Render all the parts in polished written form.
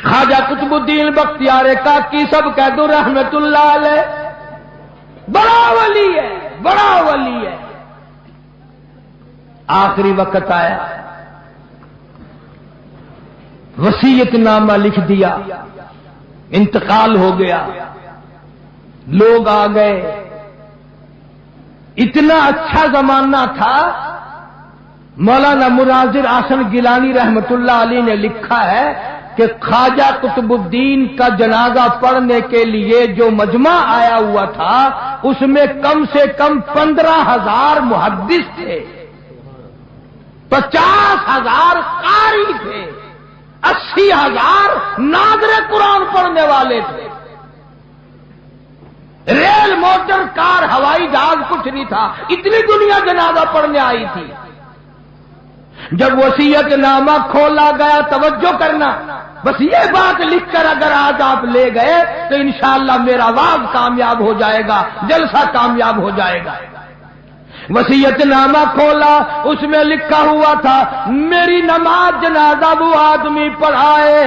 خواجہ قطب الدین بختیار کاکی سب کہہ دو رحمت اللہ علیہ، بڑا ولی ہے، بڑا ولی ہے۔ آخری وقت آیا، وصیت نامہ لکھ دیا، انتقال ہو گیا، لوگ آ گئے۔ اتنا اچھا زمانہ تھا، مولانا مناظر احسن گیلانی رحمت اللہ علیہ نے لکھا ہے کہ خواجہ قطب الدین کا جنازہ پڑھنے کے لیے جو مجمع آیا ہوا تھا اس میں کم سے کم 15,000 محدث تھے، 50,000 قاری تھے، 80,000 ناظر قرآن پڑھنے والے تھے۔ ریل، موٹر، کار، ہوائی جہاز کچھ نہیں تھا، اتنی دنیا جنازہ پڑھنے آئی تھی۔ جب وصیت نامہ کھولا گیا، توجہ کرنا، بس یہ بات لکھ کر اگر آج آپ لے گئے تو انشاءاللہ میرا واز کامیاب ہو جائے گا، جلسہ کامیاب ہو جائے گا۔ وصیت نامہ کھولا، اس میں لکھا ہوا تھا میری نماز جنازہ وہ آدمی پڑھائے،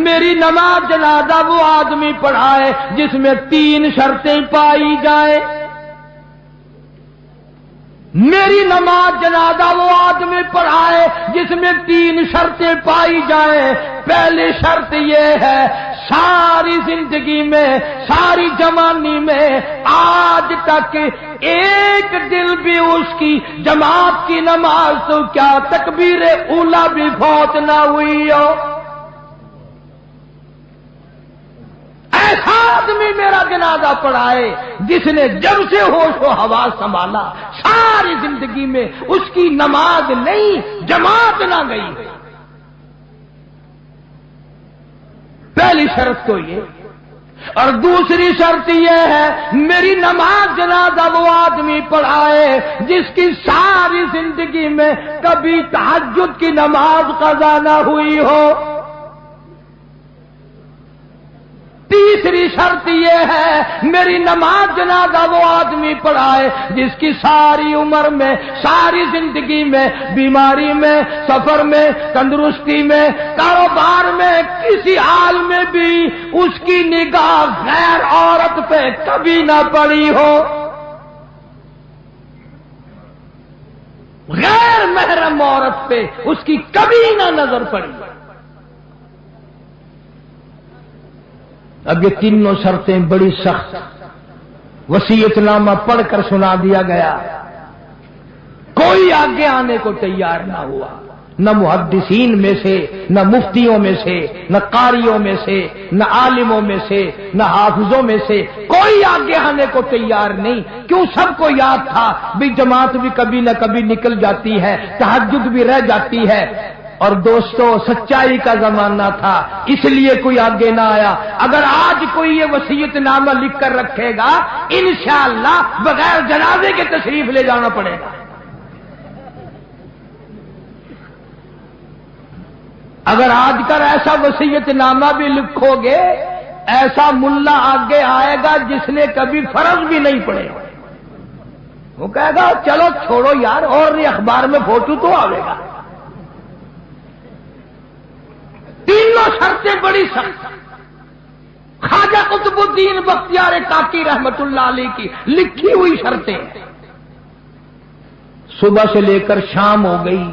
میری نماز جنازہ وہ آدمی پڑھائے جس میں 3 شرطیں پائی جائیں۔ میری نماز جنازہ وہ آدمی پڑھائے جس میں 3 شرطیں پائی جائیں۔ پہلی شرط یہ ہے ساری زندگی میں، ساری جوانی میں آج تک ایک دن بھی اس کی جماعت کی نماز تو کیا تکبیر اولا بھی فوت نہ ہوئی ہو۔ ایسا آدمی میرا جنازہ پڑھائے جس نے جب سے ہوش و حواس سنبھالا ساری زندگی میں اس کی نماز نہیں، جماعت نہ گئی۔ پہلی شرط تو یہ، اور دوسری شرط یہ ہے میری نماز جنازہ وہ آدمی پڑھائے جس کی ساری زندگی میں کبھی تہجد کی نماز قضا نہ ہوئی ہو۔ تیسری شرط یہ ہے میری نماز جنازہ وہ آدمی پڑھائے جس کی ساری عمر میں، ساری زندگی میں، بیماری میں، سفر میں، تندرستی میں، کاروبار میں، کسی حال میں بھی اس کی نگاہ غیر عورت پہ کبھی نہ پڑی ہو، غیر محرم عورت پہ اس کی کبھی نہ نظر پڑی۔ اب یہ تینوں شرطیں بڑی سخت، وصیت نامہ پڑھ کر سنا دیا گیا، کوئی آگے آنے کو تیار نہ ہوا، نہ محدثین میں سے، نہ مفتیوں میں سے، نہ قاریوں میں سے، نہ عالموں میں سے، نہ حافظوں میں سے، کوئی آگے آنے کو تیار نہیں۔ کیوں؟ سب کو یاد تھا بھی جماعت بھی کبھی نہ کبھی نکل جاتی ہے، تہجد بھی رہ جاتی ہے، اور دوستو سچائی کا زمانہ تھا، اس لیے کوئی آگے نہ آیا۔ اگر آج کوئی یہ وصیت نامہ لکھ کر رکھے گا انشاءاللہ بغیر جنازے کے تشریف لے جانا پڑے گا۔ اگر آج کر ایسا وصیت نامہ بھی لکھو گے، ایسا ملا آگے آئے گا جس نے کبھی فرض بھی نہیں پڑے، وہ کہے گا چلو چھوڑو یار، اور نہیں اخبار میں فوٹو تو آئے گا۔ تینوں شرطیں بڑی سخت، خواجہ قطب الدین بختیار کاکی رحمت اللہ علیہ کی لکھی ہوئی شرطیں۔ صبح سے لے کر شام ہو گئی،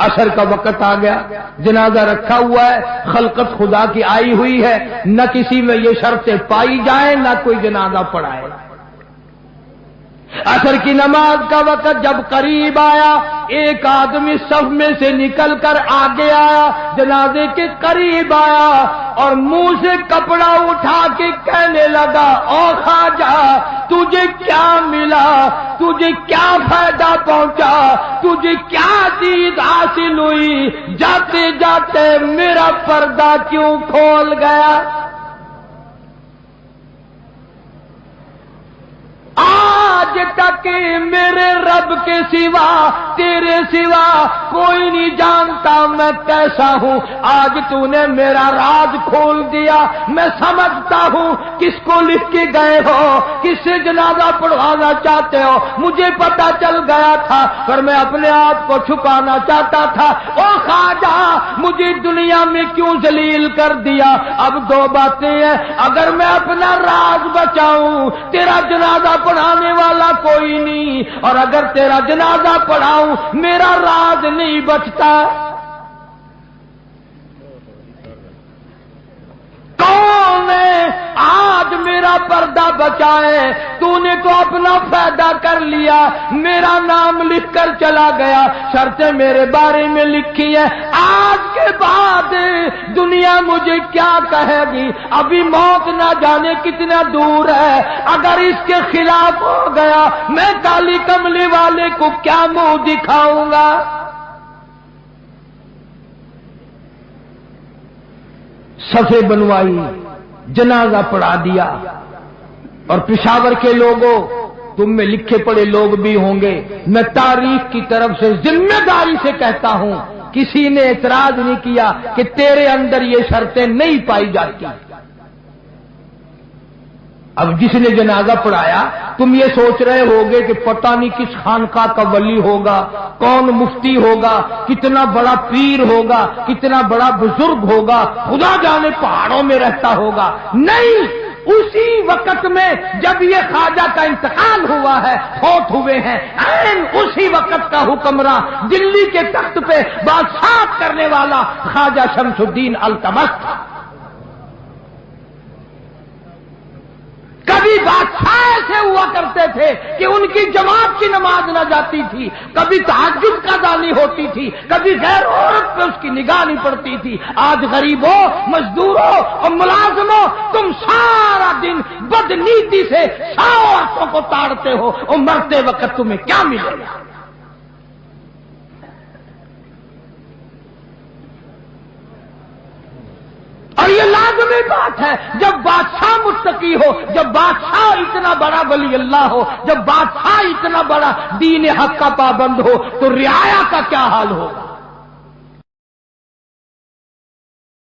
عصر کا وقت آ گیا، جنازہ رکھا ہوا ہے، خلقت خدا کی آئی ہوئی ہے، نہ کسی میں یہ شرطیں پائی جائیں، نہ کوئی جنازہ پڑھائے۔ عصر کی نماز کا وقت جب قریب آیا، ایک آدمی صف میں سے نکل کر آگے آیا، جنازے کے قریب آیا اور منہ سے کپڑا اٹھا کے کہنے لگا او خواجہ تجھے کیا ملا، تجھے کیا فائدہ پہنچا، تجھے کیا چیز حاصل ہوئی، جاتے جاتے میرا پردہ کیوں کھول گیا۔ آج آج تک میرے رب کے سوا تیرے سوا کوئی نہیں جانتا میں کیسا ہوں. آج تو نے میرا راز کھول دیا. میں سمجھتا ہوں کس کو لکھ کے گئے ہو, کس سے جنازہ پڑھوانا چاہتے ہو. مجھے پتا چل گیا تھا پر میں اپنے آپ کو چھپانا چاہتا تھا. او خواجہ مجھے دنیا میں کیوں ذلیل کر دیا. اب دو باتیں ہیں, اگر میں اپنا راز بچاؤں تیرا جنازہ پڑھانے والا کوئی نہیں, اور اگر تیرا جنازہ پڑھاؤں میرا راز نہیں بچتا. کون ہے آج میرا پردہ بچائے؟ تو نے تو اپنا فائدہ کر لیا, میرا نام لکھ کر چلا گیا, شرطیں میرے بارے میں لکھی ہے. آج کے بعد دنیا مجھے کیا کہے گی؟ ابھی موت نہ جانے کتنا دور ہے. اگر اس کے خلاف ہو گیا میں کالی کملی والے کو کیا منہ دکھاؤں گا؟ صفے بنوائی, جنازہ پڑھا دیا. اور پشاور کے لوگوں, تم میں لکھے پڑے لوگ بھی ہوں گے, میں تاریخ کی طرف سے ذمہ داری سے کہتا ہوں کسی نے اعتراض نہیں کیا کہ تیرے اندر یہ شرطیں نہیں پائی جاتی. اب جس نے جنازہ پڑھایا تم یہ سوچ رہے ہوگے کہ پتہ نہیں کس خانقاہ کا ولی ہوگا, کون مفتی ہوگا, کتنا بڑا پیر ہوگا, کتنا بڑا بزرگ ہوگا, خدا جانے پہاڑوں میں رہتا ہوگا. نہیں, اسی وقت میں جب یہ خواجہ کا انتقال ہوا ہے, فوت ہوئے ہیں, عین اسی وقت کا حکمراں دلی کے تخت پہ بادشاہت کرنے والا خواجہ شمس الدین التمش تھا. کبھی بادشاہ ایسے ہوا کرتے تھے کہ ان کی جماعت کی نماز نہ جاتی تھی, کبھی تہجد قضا نہیں ہوتی تھی, کبھی غیر عورت پہ اس کی نگاہ نہیں پڑتی تھی. آج غریبوں, مزدوروں اور ملازموں تم سارا دن بدنیتی سے 100 عورتوں کو تاڑتے ہو, اور مرتے وقت تمہیں کیا ملے گا؟ اور یہ لازمی بات ہے, جب بادشاہ متقی ہو, جب بادشاہ اتنا بڑا ولی اللہ ہو, جب بادشاہ اتنا بڑا دین حق کا پابند ہو, تو رعایا کا کیا حال ہوگا؟